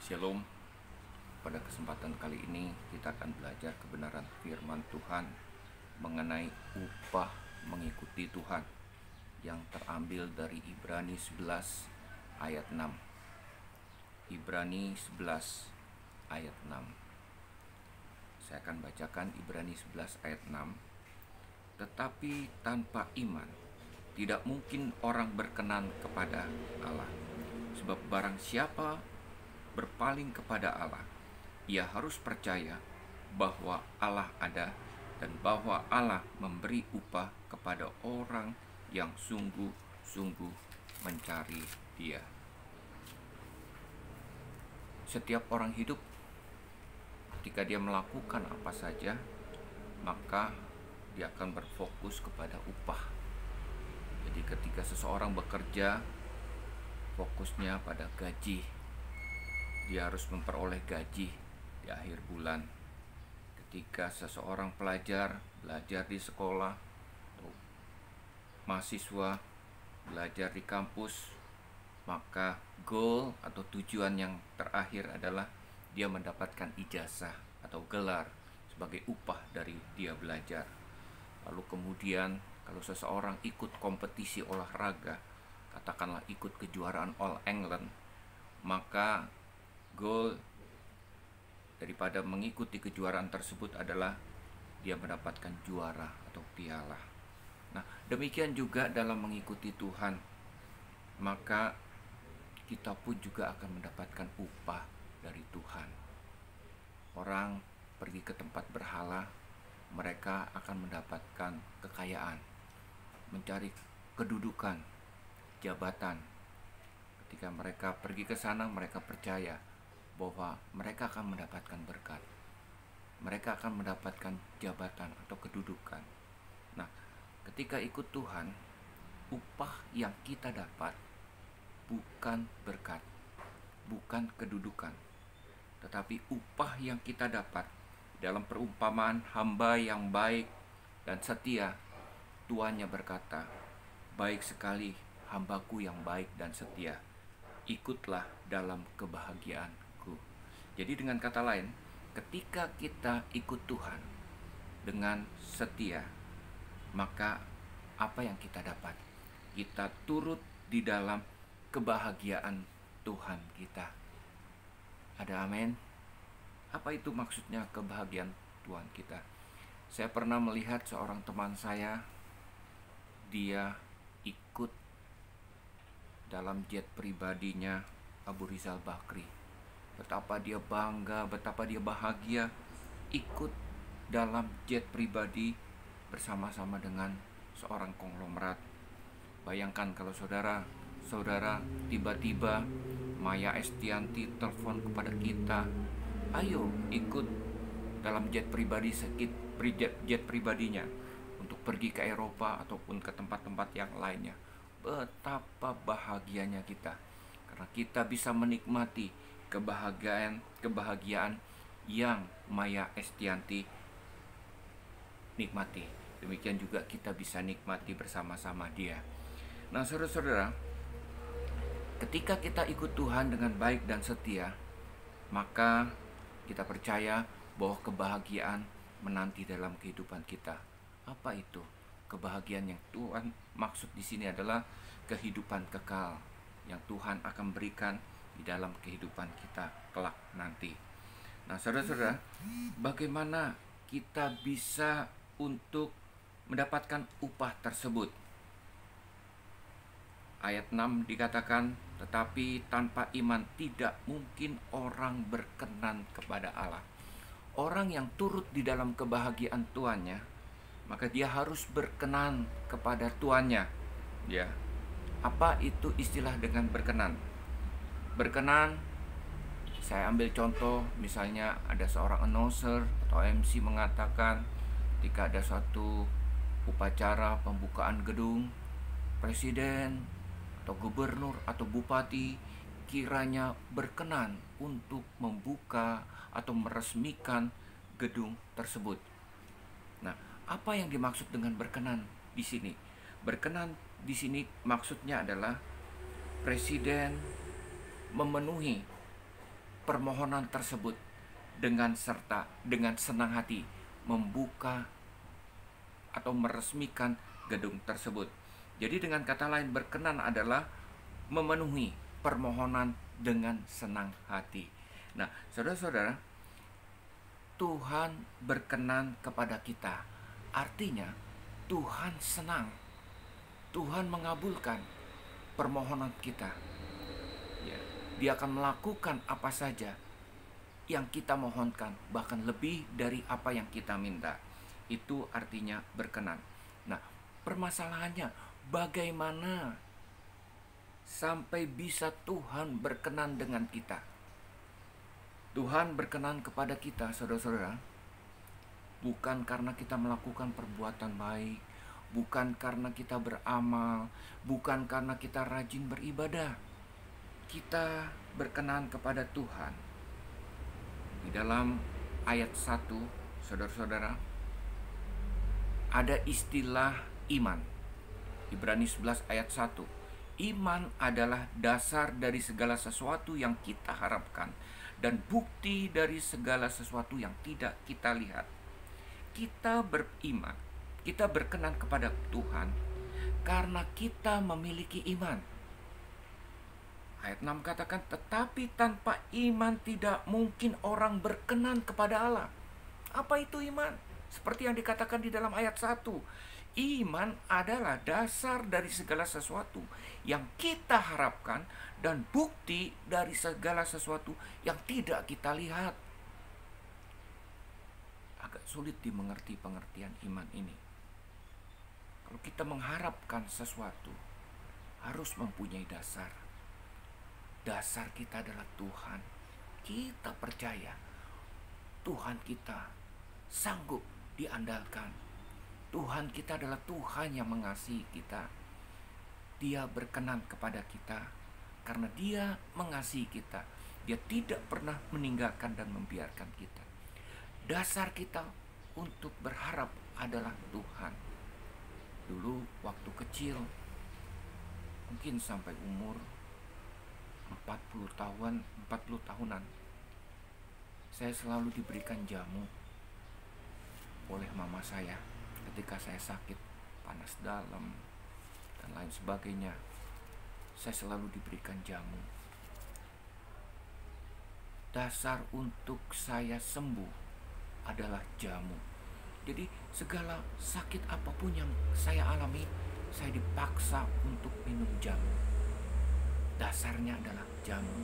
Shalom. Pada kesempatan kali ini kita akan belajar kebenaran firman Tuhan mengenai upah mengikuti Tuhan yang terambil dari Ibrani 11 ayat 6. Ibrani 11 ayat 6. Saya akan bacakan Ibrani 11 ayat 6. Tetapi tanpa iman tidak mungkin orang berkenan kepada Allah. Sebab barang siapa berpaling kepada Allah, ia harus percaya bahwa Allah ada dan bahwa Allah memberi upah kepada orang yang sungguh-sungguh mencari Dia. Setiap orang hidup, ketika dia melakukan apa saja, maka dia akan berfokus kepada upah. Jadi ketika seseorang bekerja, fokusnya pada gaji. Dia harus memperoleh gaji di akhir bulan. Ketika seseorang belajar di sekolah, atau mahasiswa belajar di kampus, maka goal atau tujuan yang terakhir adalah dia mendapatkan ijazah atau gelar sebagai upah dari dia belajar. Lalu kemudian kalau seseorang ikut kompetisi olahraga, katakanlah ikut kejuaraan All England, maka goal daripada mengikuti kejuaraan tersebut adalah dia mendapatkan juara atau piala. Nah, demikian juga dalam mengikuti Tuhan, maka kita pun juga akan mendapatkan upah dari Tuhan. Orang pergi ke tempat berhala, mereka akan mendapatkan kekayaan, mencari kedudukan, jabatan. Ketika mereka pergi ke sana, mereka percaya bahwa mereka akan mendapatkan berkat, mereka akan mendapatkan jabatan atau kedudukan. Nah, ketika ikut Tuhan, upah yang kita dapat bukan berkat, bukan kedudukan, tetapi upah yang kita dapat dalam perumpamaan hamba yang baik dan setia. Tuannya berkata, "Baik sekali hambaku yang baik dan setia, ikutlah dalam kebahagiaan." Jadi dengan kata lain, ketika kita ikut Tuhan dengan setia, maka apa yang kita dapat? Kita turut di dalam kebahagiaan Tuhan kita. Ada amin? Apa itu maksudnya kebahagiaan Tuhan kita? Saya pernah melihat seorang teman saya, dia ikut dalam jet pribadinya Abu Rizal Bakri. Betapa dia bangga, betapa dia bahagia ikut dalam jet pribadi bersama-sama dengan seorang konglomerat. Bayangkan kalau saudara tiba-tiba Maya Estianty telepon kepada kita, "Ayo ikut dalam jet pribadinya untuk pergi ke Eropa ataupun ke tempat-tempat yang lainnya." Betapa bahagianya kita, karena kita bisa menikmati kebahagiaan yang Maya Estianty nikmati. Demikian juga kita bisa nikmati bersama-sama dia. Nah, saudara-saudara, ketika kita ikut Tuhan dengan baik dan setia, maka kita percaya bahwa kebahagiaan menanti dalam kehidupan kita. Apa itu? Kebahagiaan yang Tuhan maksud di sini adalah kehidupan kekal yang Tuhan akan berikan di dalam kehidupan kita kelak nanti. Nah, saudara-saudara, bagaimana kita bisa untuk mendapatkan upah tersebut? Ayat 6 dikatakan, tetapi tanpa iman tidak mungkin orang berkenan kepada Allah. Orang yang turut di dalam kebahagiaan tuannya, maka dia harus berkenan kepada tuannya. Ya. Apa itu istilah dengan berkenan? Berkenan, saya ambil contoh, misalnya ada seorang announcer atau MC mengatakan ketika ada suatu upacara pembukaan gedung, presiden atau gubernur atau bupati kiranya berkenan untuk membuka atau meresmikan gedung tersebut. Nah, apa yang dimaksud dengan berkenan di sini? Berkenan di sini maksudnya adalah presiden memenuhi permohonan tersebut dengan senang hati membuka atau meresmikan gedung tersebut. Jadi dengan kata lain, berkenan adalah memenuhi permohonan dengan senang hati. Nah, saudara-saudara, Tuhan berkenan kepada kita. Artinya Tuhan senang. Tuhan mengabulkan permohonan kita. Ya, Dia akan melakukan apa saja yang kita mohonkan, bahkan lebih dari apa yang kita minta. Itu artinya berkenan. Nah, permasalahannya bagaimana sampai bisa Tuhan berkenan dengan kita? Tuhan berkenan kepada kita, saudara-saudara, bukan karena kita melakukan perbuatan baik, bukan karena kita beramal, bukan karena kita rajin beribadah. Kita berkenan kepada Tuhan. Di dalam ayat 1, saudara-saudara, ada istilah iman. Ibrani 11 ayat 1. Iman adalah dasar dari segala sesuatu yang kita harapkan dan bukti dari segala sesuatu yang tidak kita lihat. Kita beriman, kita berkenan kepada Tuhan karena kita memiliki iman. Ayat 6 katakan, tetapi tanpa iman tidak mungkin orang berkenan kepada Allah. Apa itu iman? Seperti yang dikatakan di dalam ayat 1. Iman adalah dasar dari segala sesuatu yang kita harapkan dan bukti dari segala sesuatu yang tidak kita lihat. Agak sulit dimengerti pengertian iman ini. Kalau kita mengharapkan sesuatu, harus mempunyai dasar. Dasar kita adalah Tuhan. Kita percaya Tuhan kita sanggup diandalkan. Tuhan kita adalah Tuhan yang mengasihi kita. Dia berkenan kepada kita karena Dia mengasihi kita. Dia tidak pernah meninggalkan dan membiarkan kita. Dasar kita untuk berharap adalah Tuhan. Dulu waktu kecil, mungkin sampai umur 40 tahunan, saya selalu diberikan jamu oleh mama saya ketika saya sakit, panas dalam dan lain sebagainya. Saya selalu diberikan jamu. Dasar untuk saya sembuh adalah jamu. Jadi segala sakit apapun yang saya alami, saya dipaksa untuk minum jamu. Dasarnya adalah jamu.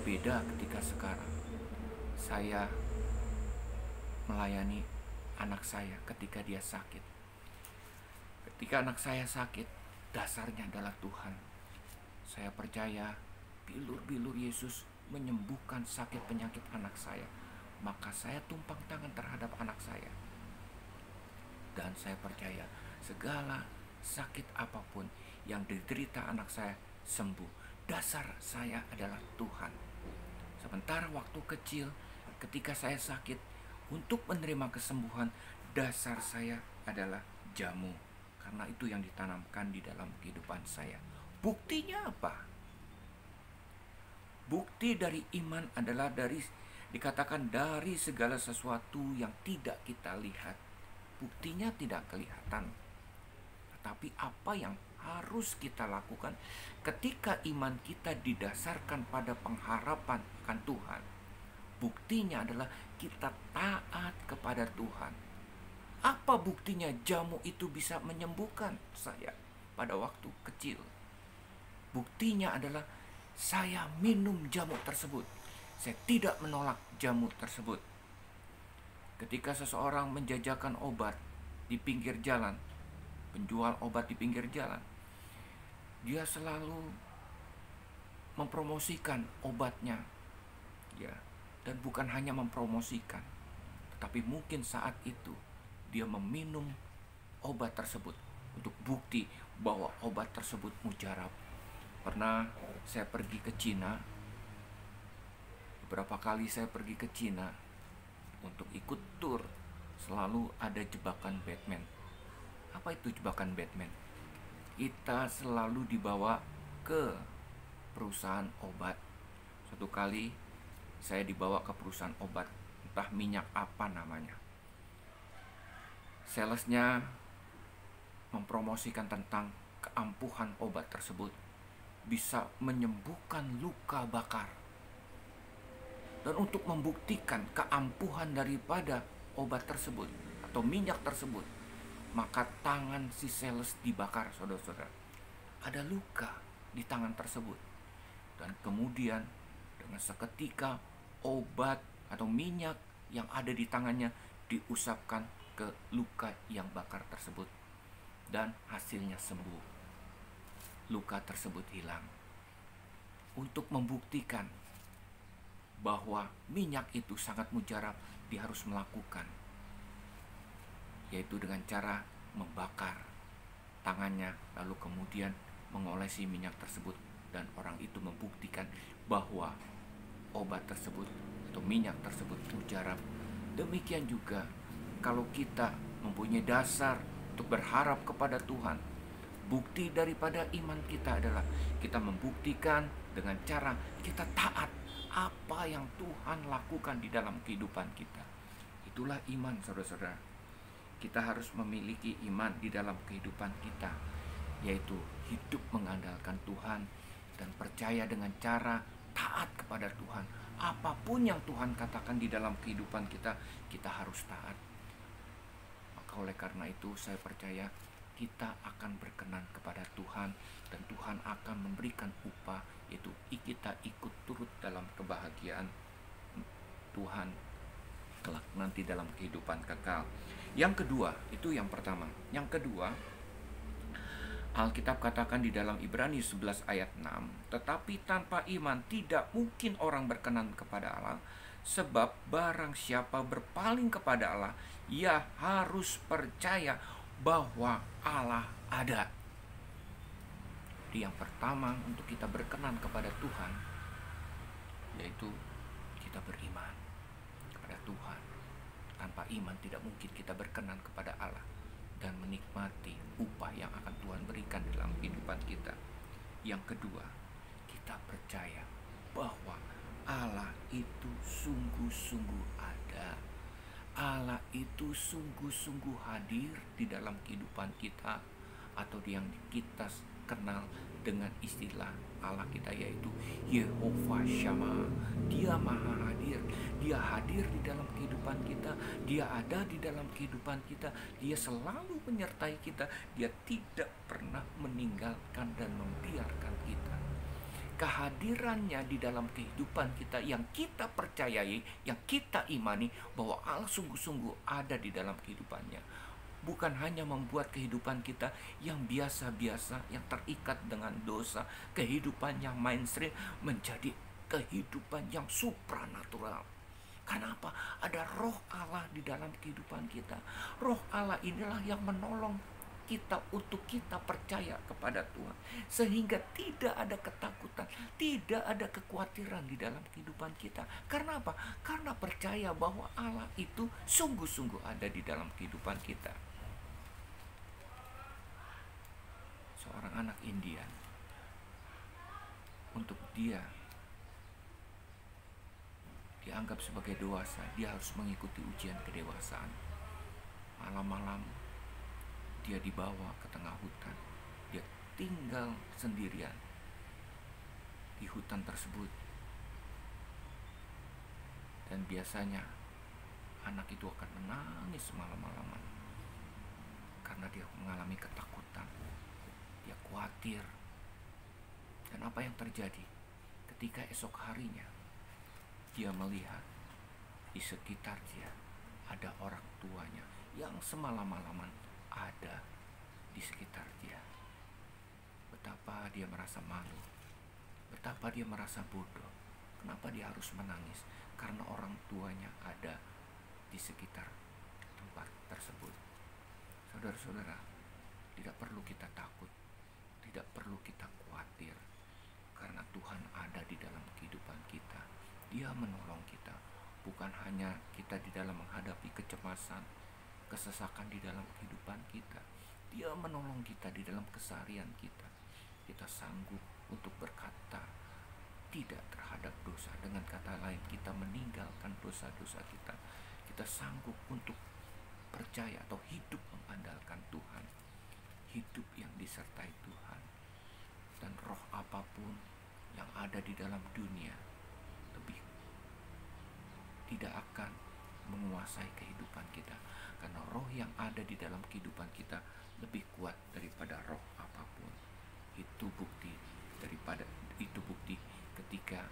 Beda ketika sekarang saya melayani anak saya ketika dia sakit. Ketika anak saya sakit, dasarnya adalah Tuhan. Saya percaya bilur-bilur Yesus menyembuhkan sakit penyakit anak saya. Maka saya tumpang tangan terhadap anak saya. Dan saya percaya segala sakit apapun yang diderita anak saya sembuh. Dasar saya adalah Tuhan. Sementara waktu kecil ketika saya sakit, untuk menerima kesembuhan, dasar saya adalah jamu. Karena itu yang ditanamkan di dalam kehidupan saya. Buktinya apa? Bukti dari iman adalah dikatakan dari segala sesuatu yang tidak kita lihat. Buktinya tidak kelihatan. Tetapi apa yang harus kita lakukan ketika iman kita didasarkan pada pengharapan akan Tuhan? Buktinya adalah kita taat kepada Tuhan. Apa buktinya jamu itu bisa menyembuhkan saya pada waktu kecil? Buktinya adalah saya minum jamu tersebut. Saya tidak menolak jamu tersebut. Ketika seseorang menjajakan obat di pinggir jalan, penjual obat di pinggir jalan, dia selalu mempromosikan obatnya, ya. Dan bukan hanya mempromosikan, tetapi mungkin saat itu dia meminum obat tersebut untuk bukti bahwa obat tersebut mujarab. Pernah saya pergi ke Cina, beberapa kali saya pergi ke Cina untuk ikut tur, selalu ada jebakan Batman. Apa itu jebakan Batman? Kita selalu dibawa ke perusahaan obat. Suatu kali saya dibawa ke perusahaan obat, entah minyak apa namanya. Salesnya mempromosikan tentang keampuhan obat tersebut bisa menyembuhkan luka bakar. Dan untuk membuktikan keampuhan daripada obat tersebut atau minyak tersebut, maka tangan si sales dibakar, saudara-saudara. Ada luka di tangan tersebut. Dan kemudian dengan seketika obat atau minyak yang ada di tangannya diusapkan ke luka yang bakar tersebut. Dan hasilnya sembuh. Luka tersebut hilang. Untuk membuktikan bahwa minyak itu sangat mujarab, dia harus melakukan, yaitu dengan cara membakar tangannya, lalu kemudian mengolesi minyak tersebut, dan orang itu membuktikan bahwa obat tersebut atau minyak tersebut mujarab. Demikian juga kalau kita mempunyai dasar untuk berharap kepada Tuhan, bukti daripada iman kita adalah kita membuktikan dengan cara kita taat apa yang Tuhan lakukan di dalam kehidupan kita. Itulah iman, saudara-saudara. Kita harus memiliki iman di dalam kehidupan kita, yaitu hidup mengandalkan Tuhan dan percaya dengan cara taat kepada Tuhan. Apapun yang Tuhan katakan di dalam kehidupan kita, kita harus taat. Maka oleh karena itu saya percaya kita akan berkenan kepada Tuhan, dan Tuhan akan memberikan upah, yaitu kita ikut turut dalam kebahagiaan Tuhan kelak nanti dalam kehidupan kekal. Yang kedua, itu yang pertama. Yang kedua, Alkitab katakan di dalam Ibrani 11 ayat 6, tetapi tanpa iman tidak mungkin orang berkenan kepada Allah, sebab barang siapa berpaling kepada Allah, ia harus percaya bahwa Allah ada. Jadi yang pertama untuk kita berkenan kepada Tuhan, yaitu kita beriman kepada Tuhan. Tanpa iman tidak mungkin kita berkenan kepada Allah dan menikmati upah yang akan Tuhan berikan dalam kehidupan kita. Yang kedua, kita percaya bahwa Allah itu sungguh-sungguh ada. Allah itu sungguh-sungguh hadir di dalam kehidupan kita, atau yang kita kenal dengan istilah Allah kita, yaitu Yehova Shammah. Dia maha hadir. Dia hadir di dalam kehidupan kita. Dia ada di dalam kehidupan kita. Dia selalu menyertai kita. Dia tidak pernah meninggalkan dan membiarkan kita. Kehadirannya di dalam kehidupan kita yang kita percayai, yang kita imani bahwa Allah sungguh-sungguh ada di dalam kehidupannya, bukan hanya membuat kehidupan kita yang biasa-biasa, yang terikat dengan dosa, kehidupan yang mainstream, menjadi kehidupan yang supranatural. Kenapa? Ada roh Allah di dalam kehidupan kita. Roh Allah inilah yang menolong kita untuk kita percaya kepada Tuhan, sehingga tidak ada ketakutan, tidak ada kekhawatiran di dalam kehidupan kita. Karena apa? Karena percaya bahwa Allah itu sungguh-sungguh ada di dalam kehidupan kita. Seorang anak Indian, untuk dia dianggap sebagai dewasa, dia harus mengikuti ujian kedewasaan. Malam-malam dia dibawa ke tengah hutan. Dia tinggal sendirian di hutan tersebut. Dan biasanya anak itu akan menangis malam-malaman karena dia mengalami ketakutan. Dia khawatir. Dan apa yang terjadi? Ketika esok harinya dia melihat di sekitar dia ada orang tuanya yang semalam-malaman ada di sekitar dia. Betapa dia merasa malu, betapa dia merasa bodoh. Kenapa dia harus menangis? Karena orang tuanya ada di sekitar tempat tersebut. Saudara-saudara, tidak perlu kita takut, tidak perlu kita khawatir, karena Tuhan ada di dalam kehidupan kita. Dia menolong kita, bukan hanya kita di dalam menghadapi kecemasan, kesesakan di dalam kehidupan kita. Dia menolong kita di dalam keseharian kita. Kita sanggup untuk berkata tidak terhadap dosa berdosa. Dengan kata lain, kita meninggalkan dosa-dosa kita. Kita sanggup untuk percaya atau hidup mengandalkan Tuhan, hidup yang disertai Tuhan. Dan roh apapun yang ada di dalam dunia lebih tidak akan menguasai kehidupan kita, karena roh yang ada di dalam kehidupan kita lebih kuat daripada roh apapun. Itu bukti ketika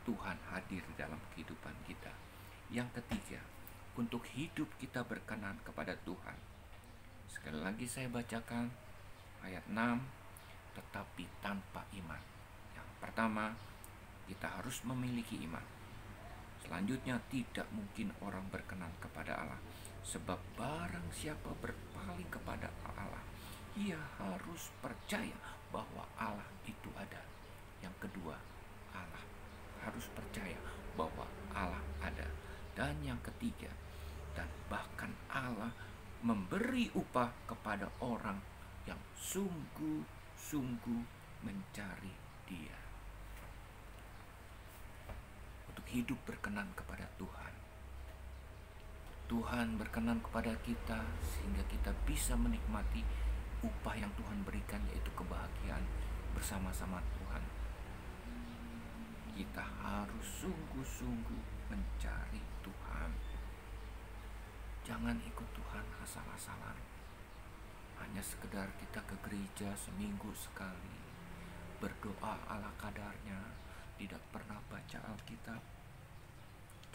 Tuhan hadir di dalam kehidupan kita. Yang ketiga, untuk hidup kita berkenan kepada Tuhan. Sekali lagi saya bacakan ayat 6, tetapi tanpa iman. Yang pertama, kita harus memiliki iman. Selanjutnya, tidak mungkin orang berkenan kepada Allah, sebab barang siapa berpaling kepada Allah, ia harus percaya bahwa Allah itu ada. Yang kedua, Allah harus percaya bahwa Allah ada. Dan yang ketiga, dan bahkan Allah memberi upah kepada orang yang sungguh-sungguh mencari Dia. Untuk hidup berkenan kepada Tuhan, Tuhan berkenan kepada kita sehingga kita bisa menikmati upah yang Tuhan berikan, yaitu kebahagiaan bersama-sama Tuhan. Kita harus sungguh-sungguh mencari Tuhan. Jangan ikut Tuhan asal-asalan. Hanya sekedar kita ke gereja seminggu sekali, berdoa ala kadarnya, tidak pernah baca Alkitab.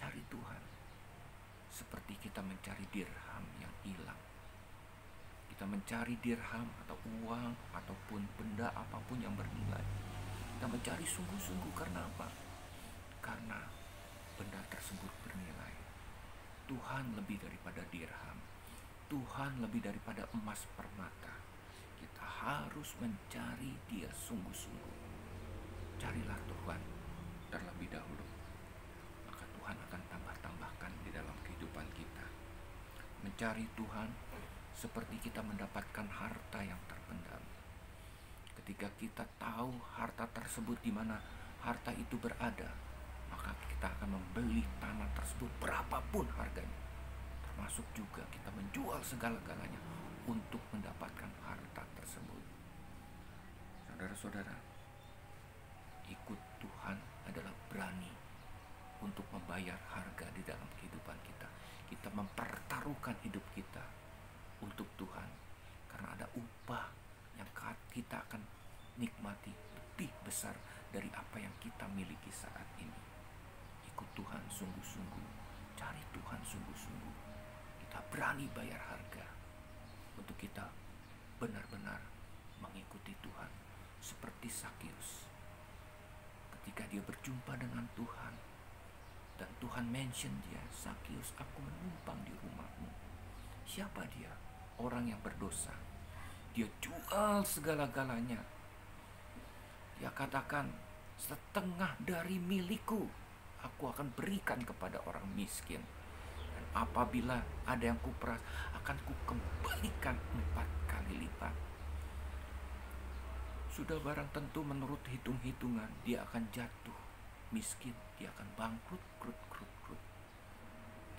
Cari Tuhan seperti kita mencari dirham yang hilang. Kita mencari dirham atau uang ataupun benda apapun yang bernilai. Kita mencari sungguh-sungguh. Karena apa? Karena benda tersebut bernilai. Tuhan lebih daripada dirham. Tuhan lebih daripada emas permata. Kita harus mencari Dia sungguh-sungguh. Carilah Tuhan terlebih dahulu, maka Tuhan akan tambah-tambahkan di dalam kehidupan kita. Mencari Tuhan seperti kita mendapatkan harta yang terpendam. Ketika kita tahu harta tersebut di mana harta itu berada, maka kita akan membeli tanah tersebut berapapun harganya. Termasuk juga kita menjual segala-galanya untuk mendapatkan harta tersebut. Saudara-saudara, ikut Tuhan adalah berani untuk membayar harga di dalam kehidupan kita. Kita mempertaruhkan hidup kita untuk Tuhan, karena ada upah yang kita akan nikmati lebih besar dari apa yang kita miliki saat ini. Ikut Tuhan sungguh-sungguh, cari Tuhan sungguh-sungguh. Kita berani bayar harga untuk kita benar-benar mengikuti Tuhan. Seperti Sakius, ketika dia berjumpa dengan Tuhan dan Tuhan mention dia, "Sakius, aku menumpang di rumahmu." Siapa dia? Orang yang berdosa. Dia jual segala-galanya. Dia katakan, "Setengah dari milikku aku akan berikan kepada orang miskin. Dan apabila ada yang kuperas, akan kukembalikan 4 kali lipat." Sudah barang tentu menurut hitung-hitungan dia akan jatuh miskin, dia akan bangkrut, krut.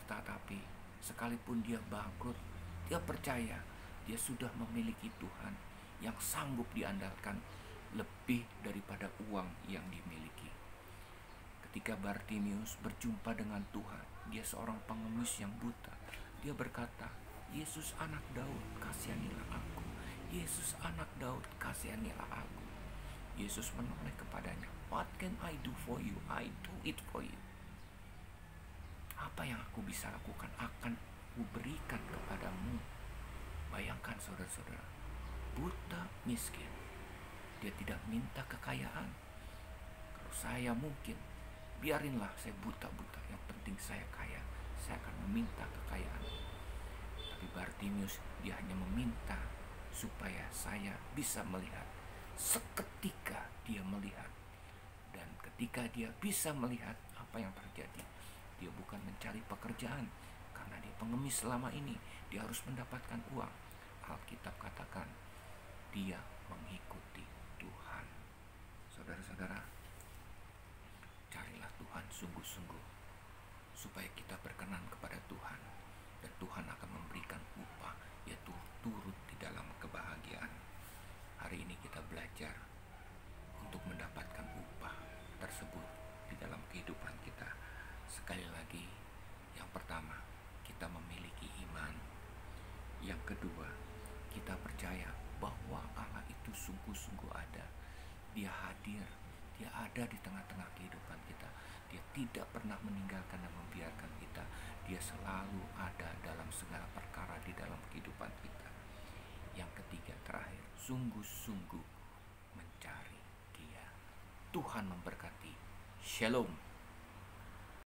Tetapi sekalipun dia bangkrut, dia percaya dia sudah memiliki Tuhan yang sanggup diandalkan lebih daripada uang yang dimiliki. Ketika Bartimius berjumpa dengan Tuhan, dia seorang pengemis yang buta. Dia berkata, "Yesus anak Daud, kasihanilah aku. Yesus anak Daud, kasihanilah aku." Yesus menoleh kepadanya, "What can I do for you? I do it for you." Apa yang aku bisa lakukan akan kuberikan kepadamu. Bayangkan saudara-saudara, buta miskin. Dia tidak minta kekayaan. Kalau saya mungkin, biarinlah saya buta-buta, yang penting saya kaya. Saya akan meminta kekayaan. Tapi Bartimius, dia hanya meminta supaya saya bisa melihat. Seketika dia melihat. Dan ketika dia bisa melihat apa yang terjadi, dia bukan mencari pekerjaan, karena dia pengemis selama ini. Dia harus mendapatkan uang. Alkitab katakan dia mengikuti Tuhan. Saudara-saudara, carilah Tuhan Dia hadir, dia ada di tengah-tengah kehidupan kita. Dia tidak pernah meninggalkan dan membiarkan kita. Dia selalu ada dalam segala perkara di dalam kehidupan kita. Yang ketiga, terakhir, sungguh-sungguh mencari Dia. Tuhan memberkati. Shalom.